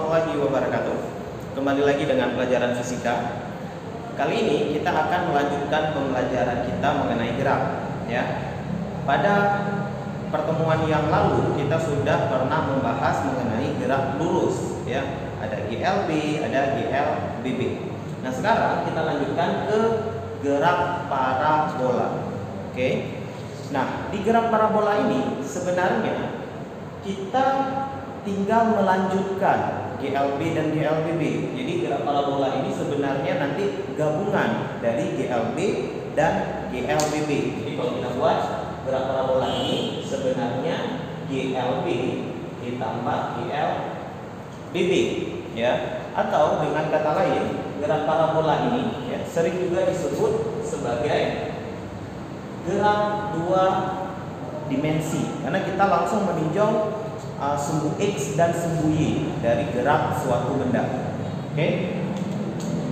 warahmatullahi wabarakatuh. Kembali lagi dengan pelajaran fisika. Kali ini kita akan melanjutkan pembelajaran kita mengenai gerak, ya. Pada pertemuan yang lalu kita sudah pernah membahas mengenai gerak lurus, ya. Ada GLB, ada GLBB. Nah, sekarang kita lanjutkan ke gerak parabola. Oke. Nah, di gerak parabola ini sebenarnya kita tinggal melanjutkan GLB dan GLBB. Jadi gerak parabola ini sebenarnya nanti gabungan dari GLB dan GLBB. Jadi kalau kita buat gerak parabola ini sebenarnya GLB ditambah GLBB, ya. Atau dengan kata lain, gerak parabola ini ya, sering juga disebut sebagai gerak dua dimensi, karena kita langsung meninjau sumbu X dan sumbu Y dari gerak suatu benda. Oke.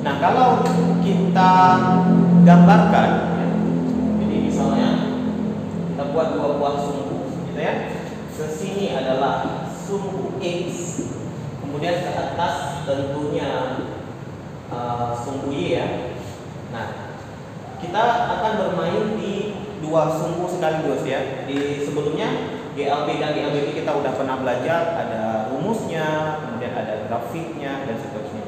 Nah, kalau kita gambarkan, ya, jadi misalnya kita buat dua buah sumbu, gitu ya. Sesini adalah sumbu X, kemudian ke atas tentunya sumbu Y, ya. Nah, kita akan bermain di dua sumbu sekaligus, ya. Di sebelumnya GLB dan GLBB kita udah pernah belajar, ada rumusnya, kemudian ada grafiknya dan seterusnya.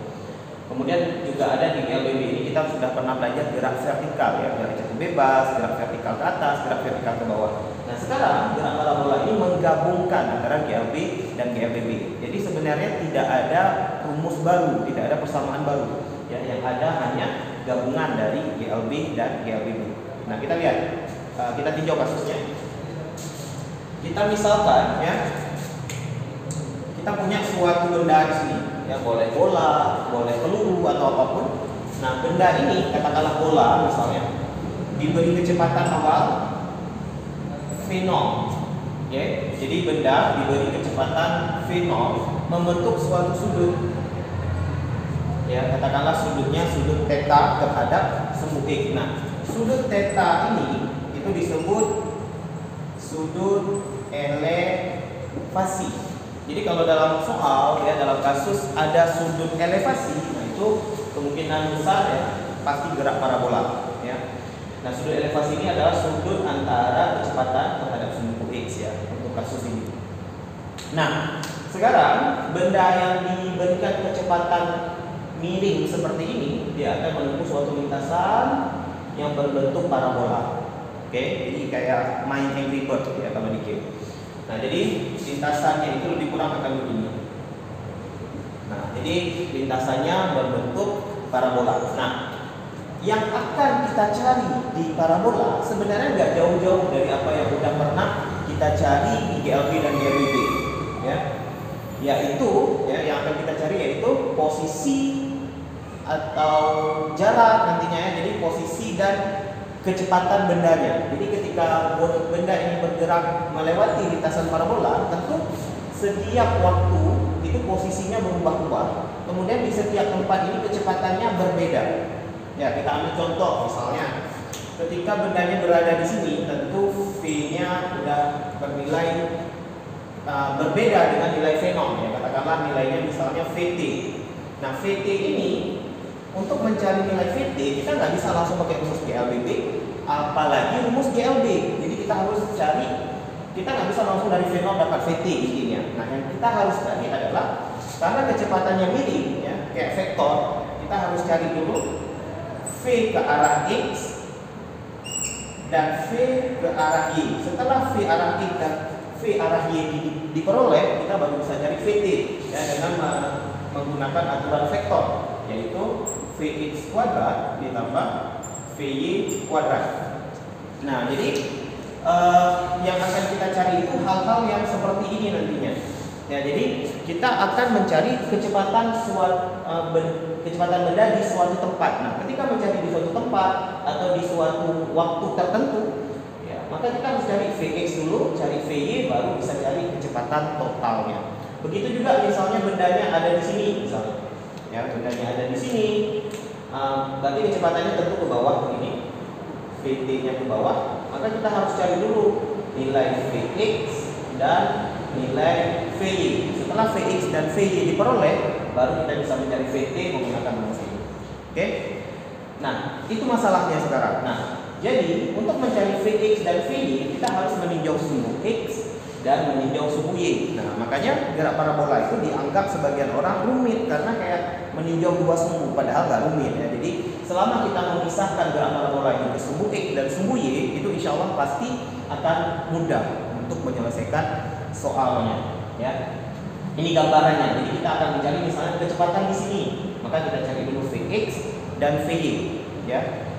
Kemudian juga ada di GLBB ini kita sudah pernah belajar gerak vertikal, ya, gerak jatuh bebas, gerak vertikal ke atas, gerak vertikal ke bawah. Nah, sekarang gerak parabola ini menggabungkan antara GLB dan GLBB. Jadi sebenarnya tidak ada rumus baru, tidak ada persamaan baru, ya. Yang ada hanya gabungan dari GLB dan GLBB. Nah, kita lihat, kita tinjau kasusnya. Kita misalkan, ya, kita punya suatu benda di sini, ya, boleh bola, boleh peluru atau apapun. Nah, benda ini katakanlah bola misalnya diberi kecepatan awal v0, ya. Jadi benda diberi kecepatan v0 membentuk suatu sudut, ya, katakanlah sudutnya sudut theta terhadap sumbu X. Nah, sudut theta ini itu disebut sudut elevasi. Jadi kalau dalam soal, ya, dalam kasus ada sudut elevasi, nah itu kemungkinan besar, ya, pasti gerak parabola, ya. Nah, sudut elevasi ini adalah sudut antara kecepatan terhadap sumbu X, ya, untuk kasus ini. Nah, sekarang benda yang diberikan kecepatan miring seperti ini, dia akan menempuh suatu lintasan yang berbentuk parabola. Oke, jadi kayak main Angry Bird, ya, kalau di game. Nah, jadi lintasannya itu lebih kurang akan begini. Nah, jadi lintasannya berbentuk parabola. Nah, yang akan kita cari di parabola sebenarnya nggak jauh-jauh dari apa yang sudah pernah kita cari di GLB dan GLBB, ya. Yaitu, ya, yang akan kita cari yaitu posisi atau jarak nantinya, ya. Jadi posisi dan kecepatan bendanya. Jadi ketika benda ini bergerak melewati lintasan parabola, tentu setiap waktu itu posisinya berubah-ubah. Kemudian di setiap tempat ini kecepatannya berbeda. Ya, kita ambil contoh misalnya, ketika bendanya berada di sini, tentu v-nya sudah bernilai berbeda dengan nilai v0, ya. Katakanlah nilainya misalnya vt. Nah, vt ini, untuk mencari nilai VT kita nggak bisa langsung pakai rumus GLBB, apalagi rumus GLB. Jadi kita harus cari, kita nggak bisa langsung dari V0 dapat VT intinya. Nah, yang kita harus cari adalah, karena kecepatannya miring, ya, kayak vektor, kita harus cari dulu V ke arah X dan V ke arah Y. Setelah V arah X dan V arah Y diperoleh, kita baru bisa cari VT, ya, dengan menggunakan aturan vektor, yaitu Vx kuadrat ditambah Vy kuadrat. Nah, jadi yang akan kita cari itu hal-hal yang seperti ini nantinya. Ya, jadi kita akan mencari kecepatan kecepatan benda di suatu tempat. Nah, ketika mencari di suatu tempat atau di suatu waktu tertentu, ya, maka kita harus cari Vx dulu, cari Vy, baru bisa cari kecepatan totalnya. Begitu juga misalnya bendanya ada di sini, misalnya. Ya, bendanya ada di sini, berarti kecepatannya tentu ke bawah begini, Vt-nya ke bawah, maka kita harus cari dulu nilai Vx dan nilai Vy. setelah Vx dan Vy diperoleh, baru kita bisa mencari Vt menggunakan rumus ini. Oke? Nah, itu masalahnya sekarang. Nah, jadi untuk mencari Vx dan Vy, kita harus meninjau sumbu X dan meninjau sumbu Y. Nah, makanya gerak parabola itu dianggap sebagian orang rumit karena kayak meninjau dua sumbu, padahal nggak rumit ya. Jadi selama kita memisahkan gerak parabola ini ke sumbu X dan sumbu Y, itu insya Allah pasti akan mudah untuk menyelesaikan soalnya. Ya, ini gambarannya. Jadi kita akan mencari misalnya kecepatan di sini, maka kita cari dulu Vx dan Vy. Ya.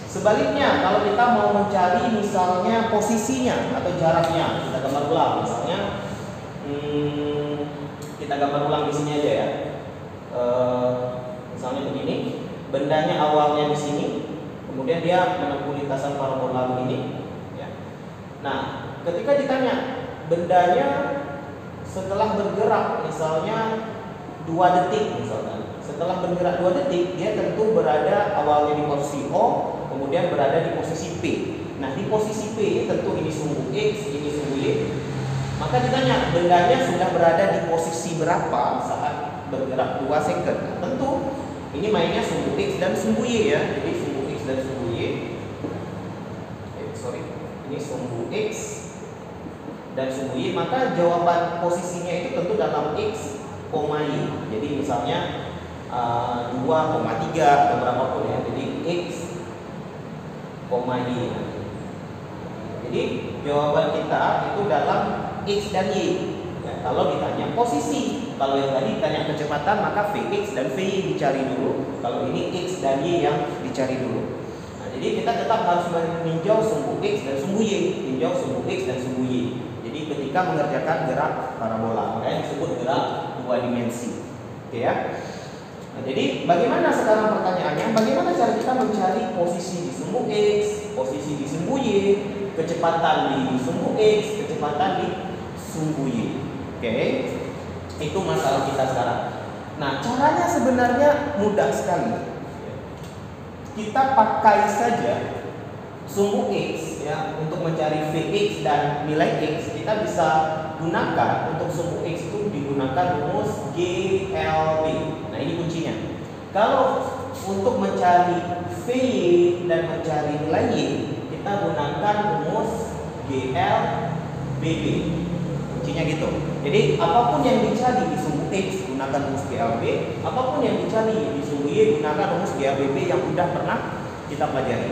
Sebaliknya, kalau kita mau mencari misalnya posisinya atau jaraknya, kita gambar ulang. Misalnya, kita gambar ulang di sini aja ya. Misalnya begini, bendanya awalnya di sini, kemudian dia menempuh lintasan parabola begini. Ya. Nah, ketika ditanya bendanya setelah bergerak, misalnya 2 detik, misalkan. Setelah bergerak 2 detik, dia tentu berada awalnya di posisi O, kemudian berada di posisi P. Nah, di posisi P tentu ini sumbu X, ini sumbu Y. Maka ditanya bendanya sudah berada di posisi berapa saat bergerak 2 second. Nah, tentu ini mainnya sumbu X dan sumbu Y ya. Jadi sumbu X dan sumbu Y. Ini sumbu X dan sumbu Y. Maka jawaban posisinya itu tentu dalam X, Y. Jadi misalnya 2,3 atau berapapun ya. Jadi X, Y. Jadi jawaban kita itu dalam X dan Y. Ya, kalau ditanya posisi, kalau yang tadi ditanya kecepatan, maka Vx dan Vy dicari dulu. Kalau ini X dan Y yang dicari dulu. Nah, jadi kita tetap harus meninjau sumbu X dan sumbu Y, tinjau sumbu X dan sumbu Y. Jadi ketika mengerjakan gerak parabola, makanya disebut gerak 2 dimensi. Oke ya. Nah, jadi bagaimana sekarang pertanyaannya? Bagaimana cara kita mencari posisi di sumbu X, posisi di sumbu Y, kecepatan di sumbu X, kecepatan di sumbu Y? Oke, itu masalah kita sekarang. Nah, caranya sebenarnya mudah sekali. Kita pakai saja sumbu X ya untuk mencari Vx dan nilai X. Kita bisa gunakan untuk sumbu X itu digunakan rumus GLB. Nah, ini kuncinya. Kalau untuk mencari Vy dan mencari nilai Y, kita gunakan rumus GLBB. Kuncinya gitu. Jadi apapun yang dicari di sumbu X gunakan rumus GLB, apapun yang dicari di sumbu Y gunakan rumus GLBB yang sudah pernah kita pelajari.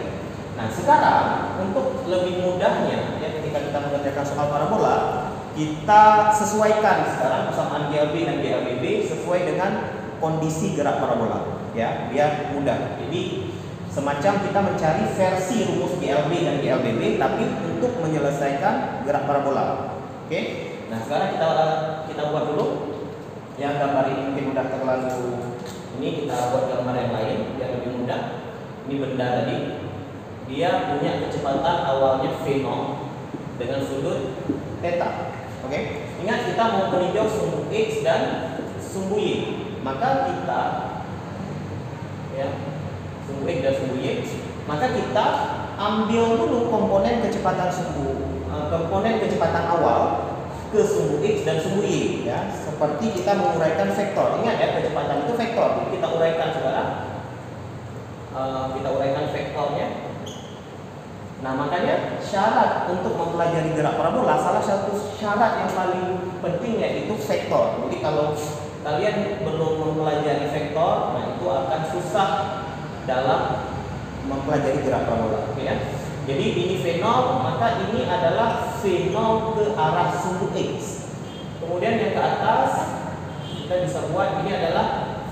Nah, sekarang untuk lebih mudahnya ya ketika kita mengerjakan soal parabola, kita sesuaikan sekarang persamaan GLB dan GLBB sesuai dengan kondisi gerak parabola ya, biar mudah. Jadi semacam kita mencari versi rumus GLB dan GLBB tapi untuk menyelesaikan gerak parabola. Oke. Nah, sekarang kita buat dulu. Yang gambar ini mungkin udah terlalu ini, kita buat gambar yang lain biar lebih mudah. Ini benda tadi. Dia punya kecepatan awalnya V0 dengan sudut theta. Oke. Ingat kita mau meninjau sumbu X dan sumbu Y. Maka kita ya, sumbu X dan sumbu Y, maka kita ambil dulu komponen kecepatan komponen kecepatan awal ke sumbu X dan sumbu Y ya, seperti kita menguraikan vektor. Ingat ya, kecepatan itu vektor. Jadi kita uraikan sekarang. Kita uraikan vektornya. Nah, makanya syarat untuk mempelajari gerak parabola, salah satu syarat yang paling penting yaitu vektor. Jadi kalau kalian belum mempelajari vektor, nah itu akan susah dalam mempelajari gerak parabola. Oke ya? Jadi ini V0, maka ini adalah V0 ke arah sumbu X. Kemudian yang ke atas kita bisa buat ini adalah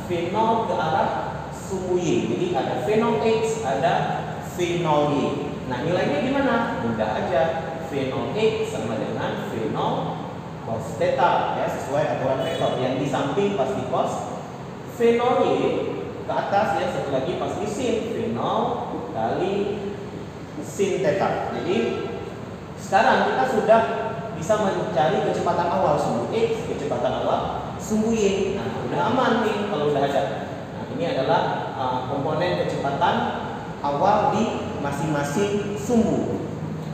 V0 ke arah sumbu Y. Jadi ada V0X, ada V0Y. Nah, nilainya gimana? Mudah aja. V0X sama dengan V0 cos theta ya, sesuai aturan vektor. Yang di samping pasti cos. V0Y ke atas ya, satu lagi pasti sin. V0 kali sin theta. Jadi sekarang kita sudah bisa mencari kecepatan awal sumbu X, kecepatan awal sumbu Y. Nah, udah aman nih kalau udah ada. Nah, ini adalah komponen kecepatan awal di masing-masing sumbu.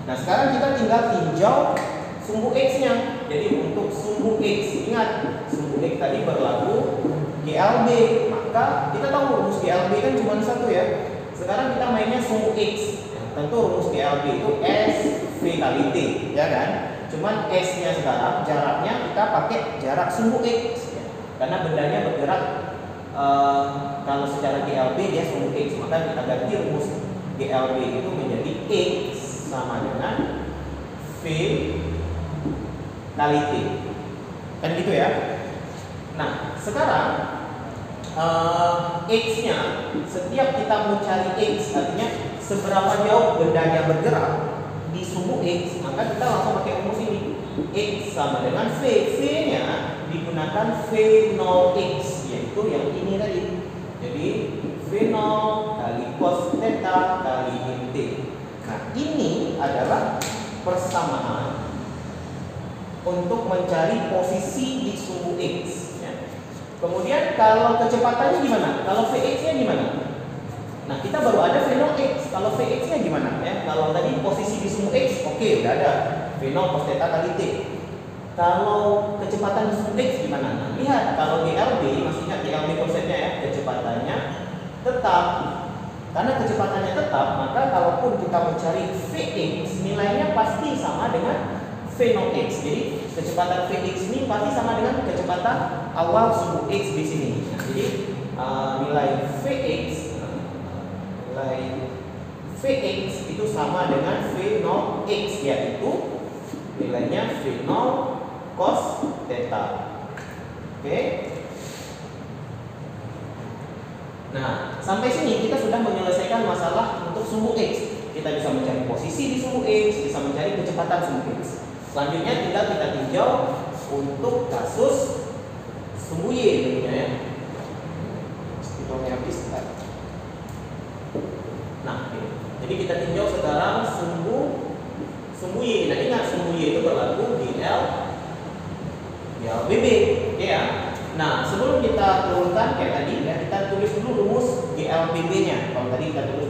Nah, sekarang kita tinggal tinjau sumbu X-nya. Jadi untuk sumbu X, ingat sumbu X tadi berlaku GLB, maka kita tahu rumus GLB kan cuma satu ya. Sekarang kita mainnya sumbu X. Tentu rumus GLB itu S V kali T, ya kan? Cuman S-nya sekarang jaraknya kita pakai jarak sumbu X ya. Karena bendanya bergerak kalau secara GLB dia sumbu X, maka kita ganti rumus GLB itu menjadi X sama dengan V kali T. Kan gitu ya. Nah, sekarang X-nya, setiap kita mau cari X, artinya seberapa jauh bendanya bergerak di sumbu X, maka kita langsung pakai rumus ini. X sama dengan V. V-nya digunakan V0X, yaitu yang ini tadi. Jadi V0 kali cos theta kali T. Nah, ini adalah persamaan untuk mencari posisi di sumbu X ya. Kemudian kalau kecepatannya gimana? Kalau Vx-nya gimana? Nah, kita baru ada V0x. Kalau Vx-nya gimana ya? Kalau tadi posisi di sumbu X, oke, udah ada V0 cos theta kali T. Kalau kecepatan di sumbu X gimana? Nah, lihat kalau GLB, maksudnya GLB konsepnya ya, kecepatannya tetap. Karena kecepatannya tetap, maka kalaupun kita mencari Vx, nilainya pasti sama dengan V0x. Jadi kecepatan Vx ini pasti sama dengan kecepatan awal sumbu X di sini. Nah, jadi nilai Vx itu sama dengan V0x, yaitu nilainya V0 cos theta. Oke. Nah, sampai sini kita sudah menyelesaikan masalah untuk sumbu X. Kita bisa mencari posisi di sumbu X, bisa mencari kecepatan sumbu X. Selanjutnya tinggal kita tinjau untuk kasus sumbu Y tentunya ya. Spidolnya habis. Nah, jadi kita tinjau sekarang sumbu Y. Nah, ingat sumbu Y itu berlaku GLBB, ya. Nah, sebelum kita turunkan kayak tadi ya, kita tulis dulu rumus GLBB-nya. Kalau tadi kita tulis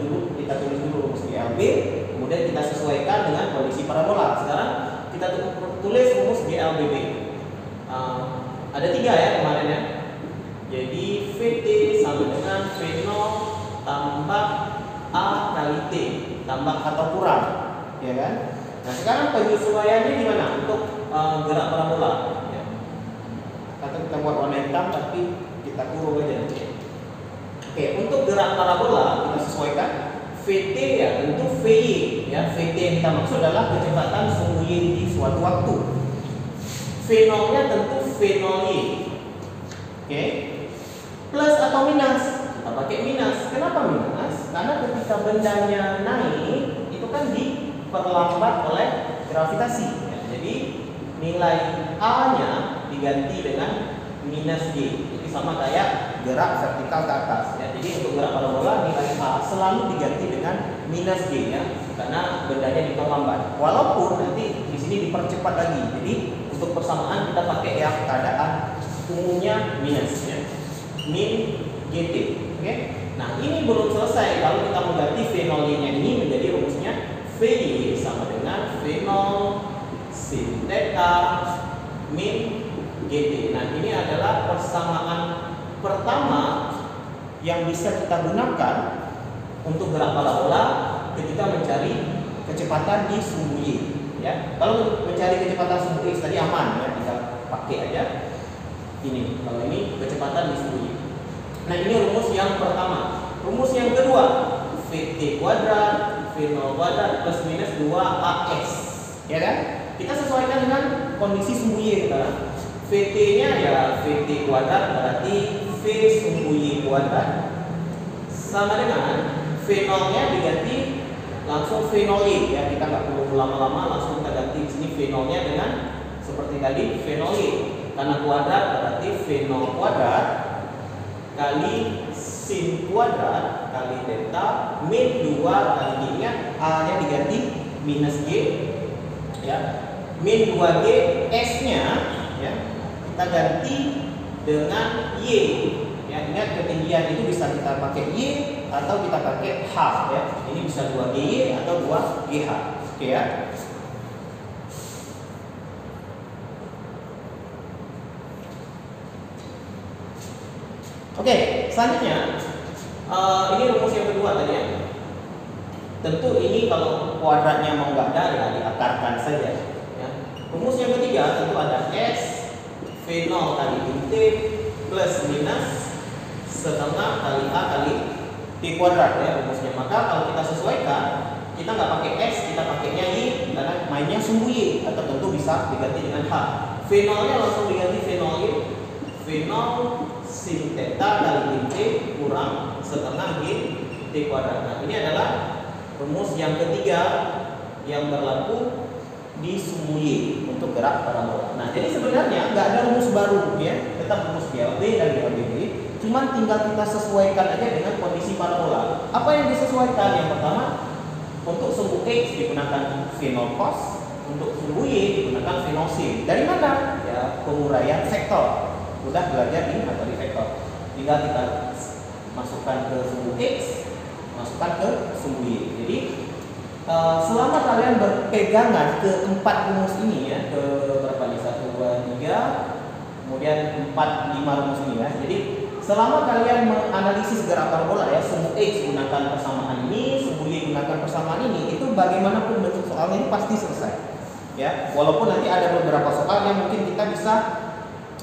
dulu rumus GLB, kemudian kita sesuaikan dengan kondisi parabola. Sekarang kita tulis rumus GLBB. Ada 3 ya kemarin ya. Jadi VT sama dengan V0 tambah A kali T, tambah atau kurang, ya kan? Nah, sekarang penyesuaiannya gimana untuk gerak parabola? Ya. Atau kita buat warna hitam tapi kita kurung aja. Oke, untuk gerak parabola kita sesuaikan VT ya tentu VY ya. VT yang kita maksud adalah kecepatan sumbu Y di suatu waktu. V0-nya tentu V0Y. Oke. Plus atau minus? Kita pakai minus. Kenapa minus? Karena ketika bendanya naik itu kan diperlambat oleh gravitasi ya. Jadi nilai A-nya diganti dengan minus G. Jadi sama kayak gerak vertikal ke atas ya. Jadi untuk gerak parabola nilai A selalu diganti dengan minus G ya, karena bendanya diperlambat. Walaupun nanti di sini dipercepat lagi. Jadi untuk persamaan kita pakai yang keadaan umumnya minus ya. Min GT. Oke. Nah, ini belum selesai. Kalau kita mengganti V0-nya ini menjadi rumusnya VY sama dengan V0 sin theta min GT. Nah, ini adalah persamaan pertama yang bisa kita gunakan untuk gerak parabola ketika mencari kecepatan di sumbu Y ya. Kalau mencari kecepatan sumbu X tadi aman ya, kita pakai aja ini. Kalau ini kecepatan di sumbu Y. Nah, ini rumus yang pertama. Rumus yang kedua, VT kuadrat V0 kuadrat plus minus 2AS, ya kan? Kita sesuaikan dengan kondisi sumbu Y sekarang. VT-nya ya VT kuadrat berarti V sumbu Y kuadrat sama dengan V0-nya diganti langsung V0Y ya. Kita nggak perlu lama-lama, langsung kita ganti di sini V0-nya dengan seperti tadi V0Y. Karena kuadrat berarti V0 kuadrat kali sin kuadrat kali theta min 2 kali G-nya, A-nya diganti minus G ya. Min 2G S-nya ya kita ganti dengan Y ya. Ingat ketinggian itu bisa kita pakai Y atau kita pakai H ya. Ini bisa 2GY atau 2GH. Oke ya. Oke, selanjutnya ini rumus yang kedua tadi ya. Tentu ini kalau kuadratnya mau nggak ada ya diakarkan saja. Ya. Rumus yang ketiga tentu ada S V0 kali T plus minus setengah kali A kali T kuadrat ya rumusnya. Maka kalau kita sesuaikan, kita nggak pakai S, kita pakainya Y karena mainnya sumbu Y, atau tentu bisa diganti dengan H. V0-nya langsung diganti V0 Y. V0 sin theta kali T kurang setengah Y T kuadrat. Nah, ini adalah rumus yang ketiga yang berlaku di sumbu Y untuk gerak parabola. Nah, jadi sebenarnya nggak ada rumus baru ya, tetap rumus GLB dan GLBB, cuman tinggal kita sesuaikan aja dengan kondisi parabola. Apa yang disesuaikan? Yang pertama, untuk sumbu X digunakan V0 cos, untuk sumbu Y digunakan V0 sin. Dari mana? Ya, penguraian vektor. Udah belajar di materi vektor. Tinggal kita masukkan ke sumbu X, masukkan ke sumbu Y. Jadi selama kalian berpegangan ke 4 rumus ini ya, ke berapa nih? 1, 2, 3, kemudian 4, 5 rumus ini ya. Jadi selama kalian menganalisis gerak parabola ya, sumbu X gunakan persamaan ini, sumbu Y gunakan persamaan ini, itu bagaimanapun bentuk soalnya ini pasti selesai. Ya, walaupun nanti ada beberapa soal yang mungkin kita bisa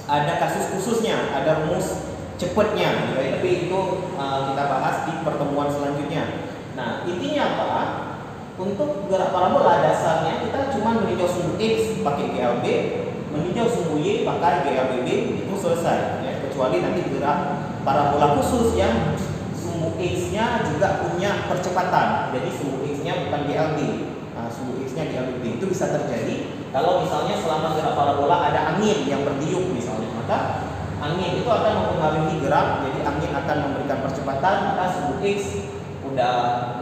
ada kasus khususnya, ada rumus cepatnya, ya, tapi itu kita bahas di pertemuan selanjutnya. Nah, intinya apa? Untuk gerak parabola dasarnya kita cuma meninjau sumbu X pakai GLB, meninjau sumbu Y pakai GLBB, itu selesai. Ya, kecuali nanti gerak parabola khusus yang sumbu X-nya juga punya percepatan, jadi sumbu X-nya bukan GLB, sumbu X-nya GLBB. Itu bisa terjadi kalau misalnya selama gerak parabola ada angin yang bertiup misalnya, maka angin itu akan mempengaruhi gerak, jadi angin akan memberikan percepatan, maka sumbu X udah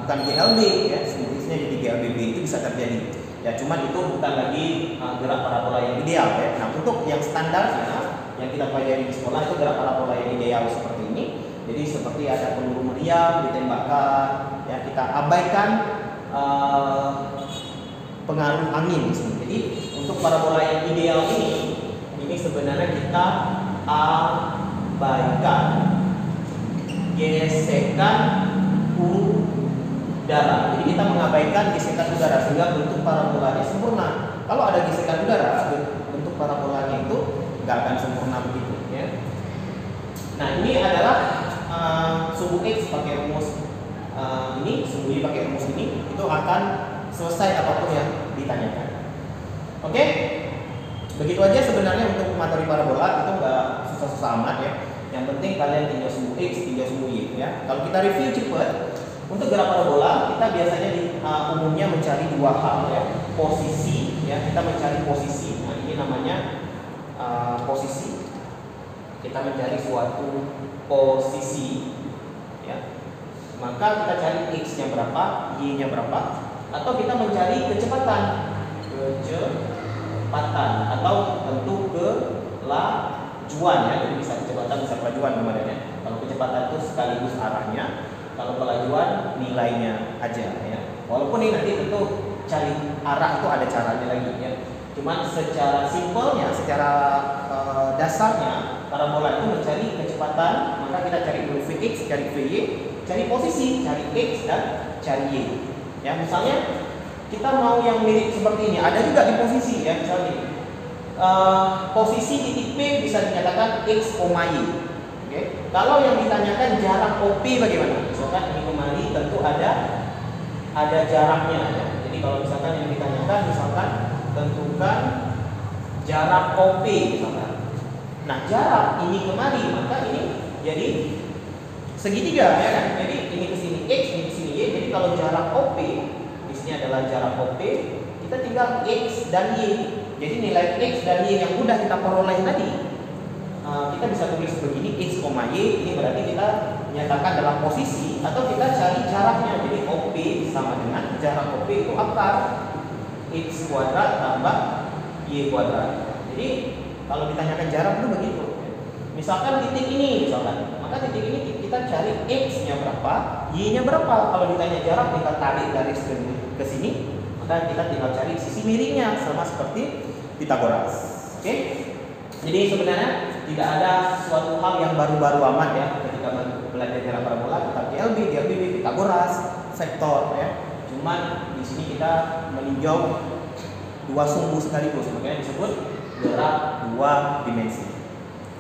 bukan GLB ya, sumbu X-nya jadi GLBB, itu bisa terjadi. Ya, cuman itu bukan lagi gerak parabola yang ideal ya. Nah, untuk yang standarnya yang kita pelajari di sekolah itu gerak parabola yang ideal seperti ini. Jadi seperti ada peluru meriam ditembakkan, ya kita abaikan pengaruh angin. Jadi untuk parabola yang ideal ini sebenarnya kita abaikan gesekan udara. Jadi kita mengabaikan gesekan udara sehingga bentuk parabolanya sempurna. Kalau ada gesekan udara, bentuk parabolanya itu nggak akan sempurna begitu. Ya. Nah, ini adalah sumbu X pakai rumus ini, sumbu Y pakai rumus ini, itu akan selesai apapun yang ditanyakan. Oke, begitu aja sebenarnya untuk materi parabola, itu nggak susah-susah amat ya. Yang penting kalian tinjau sumbu X, tinjau sumbu Y ya. Kalau kita review cepat, untuk gerak parabola kita biasanya umumnya mencari dua hal ya, posisi ya, kita mencari posisi. Nah, ini namanya posisi. Kita mencari suatu posisi ya. Maka kita cari X-nya berapa, Y-nya berapa, atau kita mencari kecepatan atau tentu kelajuan ya. Jadi bisa kecepatan, bisa kelajuan namanya. Kalau kecepatan itu sekaligus arahnya, kalau kelajuan nilainya aja ya. Walaupun ini nanti tentu cari arah itu ada caranya lagi ya. Cuman secara simpelnya, secara dasarnya parabola itu mencari kecepatan, maka kita cari dulu Vx, cari Vy, cari posisi, cari X dan cari Y. Ya, misalnya kita mau yang mirip seperti ini, ada juga di posisi ya, misalnya posisi titik P bisa dinyatakan X, Y. Oke. Kalau yang ditanyakan jarak OP bagaimana? Misalkan ini kemari tentu ada jaraknya ya. Jadi kalau misalkan yang ditanyakan misalkan tentukan jarak OP misalkan. Nah, jarak ini kemari maka ini jadi segitiga ya kan. Jadi ini ke sini X, ini ke sini Y. Jadi kalau jarak OP di sini adalah jarak OP, kita tinggal X dan Y. Jadi nilai X dan Y yang udah kita peroleh tadi kita bisa tulis begini X, Y, ini berarti kita nyatakan dalam posisi, atau kita cari jaraknya. Jadi OP sama dengan jarak OP itu akar X kuadrat tambah Y kuadrat. Jadi kalau ditanyakan jarak itu begitu. Misalkan titik ini misalkan, maka titik ini kita cari X-nya berapa, Y-nya berapa. Kalau ditanya jarak kita tarik garis ke sini, maka kita tinggal cari sisi miringnya sama seperti Pitagoras. Oke? Jadi sebenarnya tidak ada suatu hal yang baru-baru amat ya ketika belajar gerak parabola, tentang GLB, DLBB, Pythagoras, vektor ya. Cuman di sini kita meninjau dua sumbu sekaligus, makanya disebut gerak dua dimensi.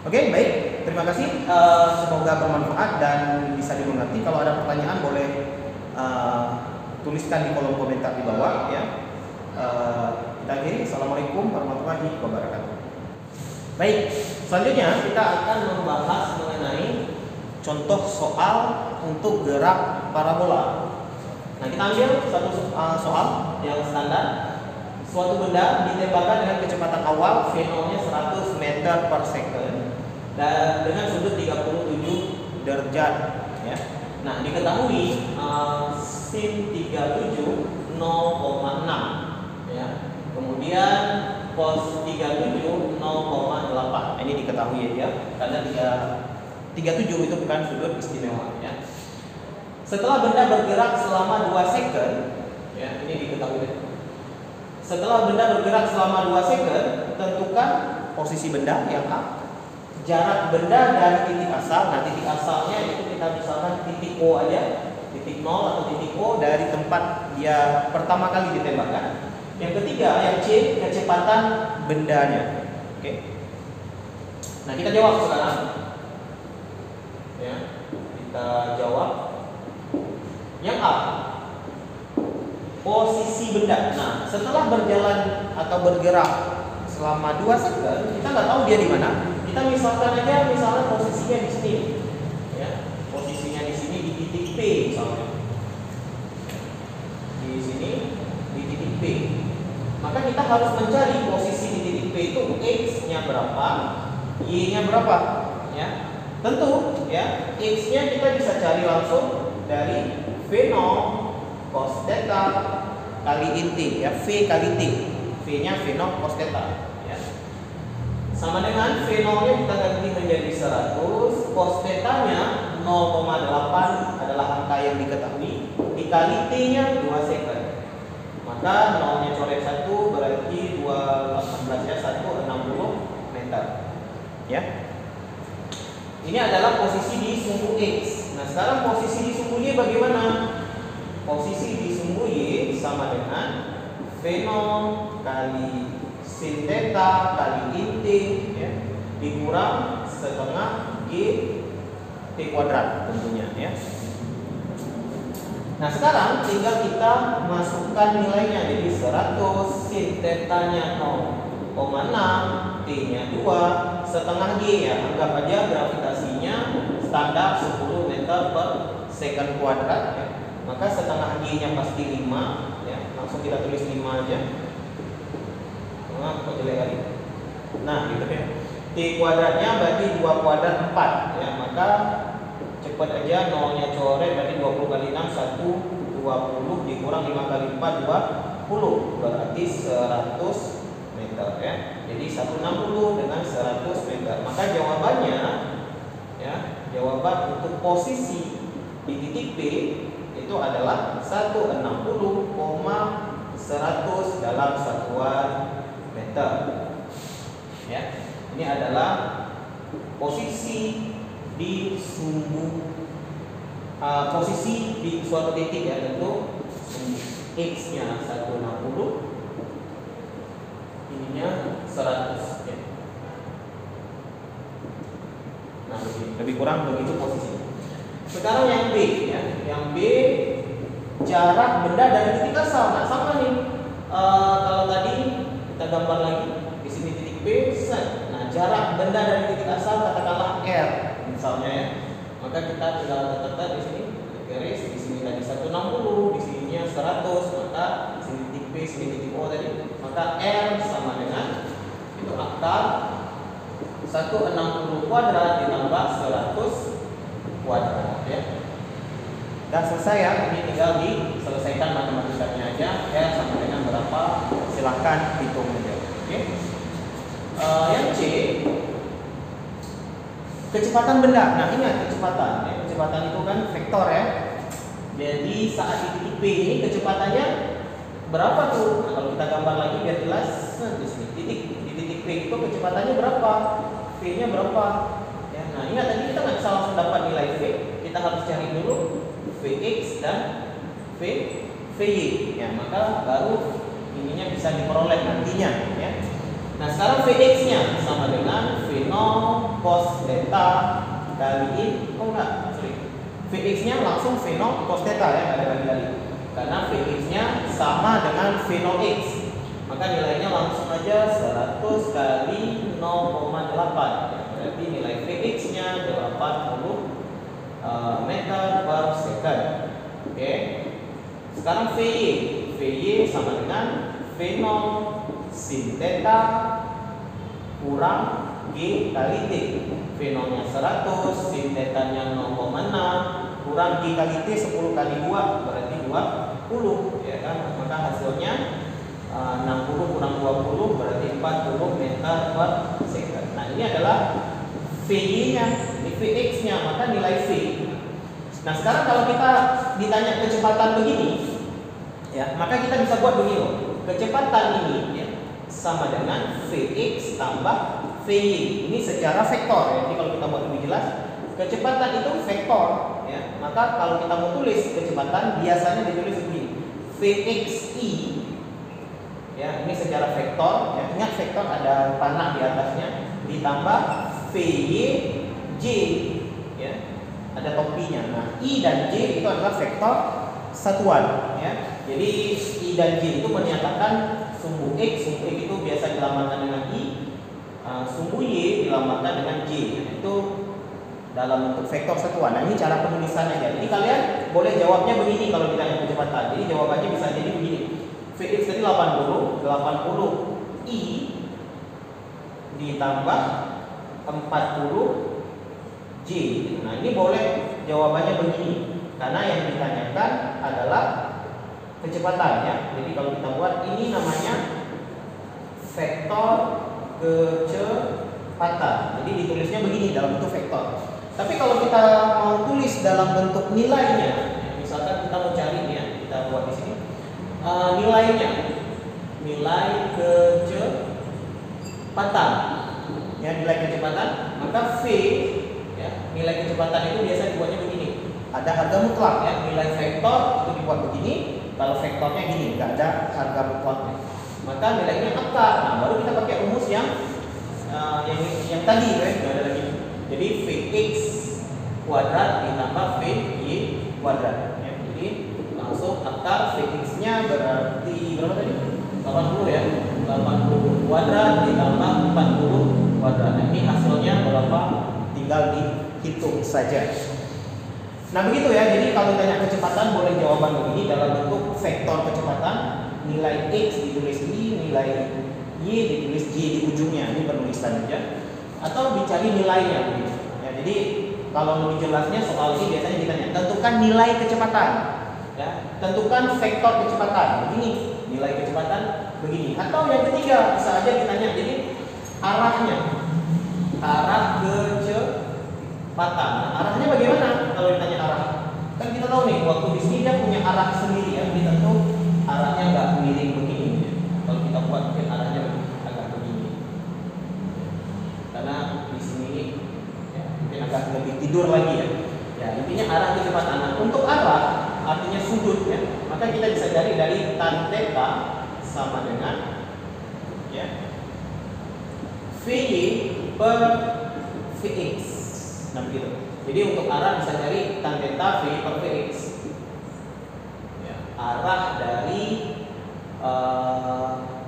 Oke, baik. Terima kasih. Semoga bermanfaat dan bisa dimengerti. Kalau ada pertanyaan boleh tuliskan di kolom komentar di bawah ya. Kita akhiri. Assalamualaikum warahmatullahi wabarakatuh. Baik, selanjutnya kita akan membahas mengenai contoh soal untuk gerak parabola. Nah, kita ambil satu soal yang standar. Suatu benda ditembakkan dengan kecepatan awal V0-nya 100 meter per second dan dengan sudut 37 derajat ya. Nah, diketahui sin 37 0,6 ya. Kemudian cos 37 0,8. Ini diketahui ya, karena 37 itu bukan sudut istimewa ya. Setelah benda bergerak selama 2 second ya, ini diketahui. Setelah benda bergerak selama 2 second, tentukan posisi benda yang A, jarak benda dari titik asal. Nah, titik asalnya itu kita misalkan titik O aja, titik 0 atau titik O dari tempat dia pertama kali ditembakkan. Yang ketiga, yang C, kecepatan bendanya. Oke. Nah, kita jawab sekarang. Ya, kita jawab. Yang A, posisi benda. Nah, setelah berjalan atau bergerak selama 2 second, kita nggak tahu dia di mana. Kita misalkan aja, misalnya posisinya di sini, ya, posisinya di sini di titik P misalnya, di sini di titik P. Maka kita harus mencari posisi di titik P itu x-nya berapa, y-nya berapa, ya. Tentu, ya, x-nya kita bisa cari langsung dari V0 cos theta kali inti ya, V kali T. V-nya V0 cos theta ya. Sama dengan V0-nya kita ganti menjadi 100, cos theta-nya 0,8 adalah angka yang diketahui, dikali T-nya 2 second. Maka 0-nya coret 1 berarti 218 ya, 160 meter. Ya. Ini adalah posisi di sumbu X. Nah, sekarang posisi di sumbu Y bagaimana? Posisi di sumbu Y sama dengan V0 kali sin theta kali inti ya, dikurang setengah G T kuadrat tentunya ya. Nah, sekarang tinggal kita masukkan nilainya. Jadi 100 sin theta-nya 0,6, T-nya 2, setengah G ya. Anggap aja gravitasinya standar 10 meter per second kuadrat ya. Maka setengah G-nya pasti 5 ya. Langsung kita tulis 5 aja. Nah, kok jelek kali. Nah, gitu ya. T kuadratnya berarti 2 kuadrat 4 ya. Maka cepat aja, 0-nya coret berarti 20 kali 6 120 dikurang 5 kali 4 20 berarti 100 meter ya. Jadi 160 dengan 100 meter. Maka jawabannya ya, jawaban untuk posisi di titik P itu adalah 160,100 dalam satuan meter. Ya. Ini adalah posisi di sumbu posisi di suatu titik ya, tentu sumbu X-nya 160, ininya 100 ya. Nah, lebih kurang begitu posisi. Sekarang yang B ya, yang B jarak benda dari titik asal. Nah, sama nih. Kalau tadi kita gambar lagi di sini titik B, set. Nah, jarak benda dari titik asal katakanlah R misalnya ya. Maka kita tinggal tetap di sini garis, di sini tadi 160, di sininya 100, maka sini titik B, sini titik O tadi. Maka R sama dengan itu akar 160 kuadrat ditambah 100 kuadrat ya. Dan selesai ya, ini tinggal diselesaikan matematikanya aja. R sama dengan berapa? Silahkan hitung aja. Oke. Yang C, kecepatan benda. Nah, ingat kecepatan ya. Kecepatan itu kan vektor ya. Jadi saat di titik P ini kecepatannya berapa tuh? Nah, kalau kita gambar lagi biar jelas, nah, di sini di titik P itu kecepatannya berapa? V V-nya berapa? Ya, nah ingat tadi kita nggak bisa langsung dapat nilai V, kita harus cari dulu Vx dan Vy. Ya, maka baru ininya bisa diperoleh nantinya. Ya. Nah sekarang Vx-nya sama dengan V0 cos theta kali Vx-nya langsung V0 cos theta ya, nggak ada kali-kali. Karena Vx-nya sama dengan V0x, maka nilainya langsung aja 100 kali 0,8. Ya, berarti nilai Vx-nya 80 meter per second. Oke. Sekarang Vy sama dengan V0 sin theta kurang G kali T. V0-nya 100, sin theta-nya 0,6 kurang G kali T 10 kali 2 berarti 20 ya kan. Maka hasilnya 60 kurang 20 berarti 40 meter per second. Nah, ini adalah Vy-nya, ini Vx-nya, maka nilai V. Nah, sekarang kalau kita ditanya kecepatan begini ya, maka kita bisa buat begini loh. Kecepatan ini ya sama dengan Vx tambah Vy. Ini secara vektor ya. Jadi kalau kita buat lebih jelas, kecepatan itu vektor ya. Maka kalau kita mau tulis kecepatan biasanya ditulis begini. Vxi ya, ini secara vektor ya. Ingat vektor ada panah di atasnya ditambah Vyj ya. Ada topinya. Nah, I dan J itu adalah vektor satuan ya. Jadi I dan J itu menyatakan sumbu X itu biasa dilambangkan dengan I, sumbu Y dilambangkan dengan J. Itu dalam bentuk vektor satuan. Nah, ini cara penulisannya aja. Jadi kalian boleh jawabnya begini kalau ditanya kecepatan. Jadi jawabannya bisa jadi begini. Vx tadi 80 I ditambah 40 J. Nah, ini boleh jawabannya begini karena yang ditanyakan adalah kecepatan ya. Jadi kalau kita buat ini namanya vektor kecepatan. Jadi ditulisnya begini dalam bentuk vektor. Tapi kalau kita mau tulis dalam bentuk nilainya, ya, misalkan kita mau cari ya, kita buat di sini nilainya, nilai kecepatan. Ya, nilai kecepatan, maka V ya, nilai kecepatan itu biasa dibuatnya begini. Ada harga mutlak ya, nilai vektor itu dibuat begini. Kalau vektornya gini, nggak ada harga mutlaknya. Maka nilainya akar. Nah, baru kita pakai rumus yang tadi ya, nggak ada lagi. Jadi Vx kuadrat ditambah Vy kuadrat. Ya, jadi langsung akar Vx-nya berarti berapa tadi? 80 ya. 80 kuadrat ditambah 40 kuadrat. Nah, ini hasilnya berapa? Tinggal dihitung saja. Nah, begitu ya. Jadi kalau tanya kecepatan boleh jawaban begini dalam bentuk vektor kecepatan. Nilai X ditulis I, nilai Y ditulis J di ujungnya. Ini penulisan aja. Atau dicari nilainya begitu. Ya, jadi kalau lebih jelasnya soal ini biasanya ditanya, tentukan nilai kecepatan. Ya, tentukan vektor kecepatan. Begini, nilai kecepatan begini. Atau yang ketiga bisa aja ditanya, jadi arahnya, arah kecepatan. Nah, arahnya bagaimana kalau ditanya arah? Kan kita tahu nih, waktu di sini dia punya arah sendiri ya. Jadi tentu arahnya nggak miring begini. Ya. Kalau kita buat mungkin arahnya agak begini. Karena di sini ya, mungkin agak lebih tidur lagi ya. Ya, intinya arah kecepatan. Nah, untuk arah artinya sudut ya. Maka kita bisa cari dari tan theta sama dengan ya Vy per Vx. Nah, begitu. Jadi untuk arah bisa cari tan theta Vy per Vx. Ya, arah dari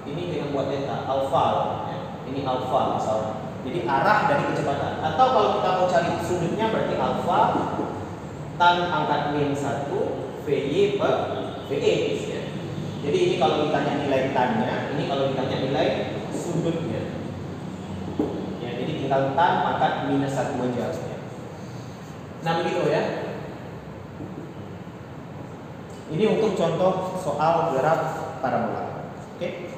ini kita buat theta alfa ya. Ini alfa misalnya. Jadi arah dari kecepatan. Atau kalau kita mau cari sudutnya berarti alfa tan angkat min 1 Vy per Vx ya. Jadi ini kalau ditanya nilai tan-nya, ini kalau ditanya nilai sudutnya. Ya, jadi tinggal tan pangkat minus 1 aja ya. Nah, begitu ya. Ini untuk contoh soal graf parabola. Oke.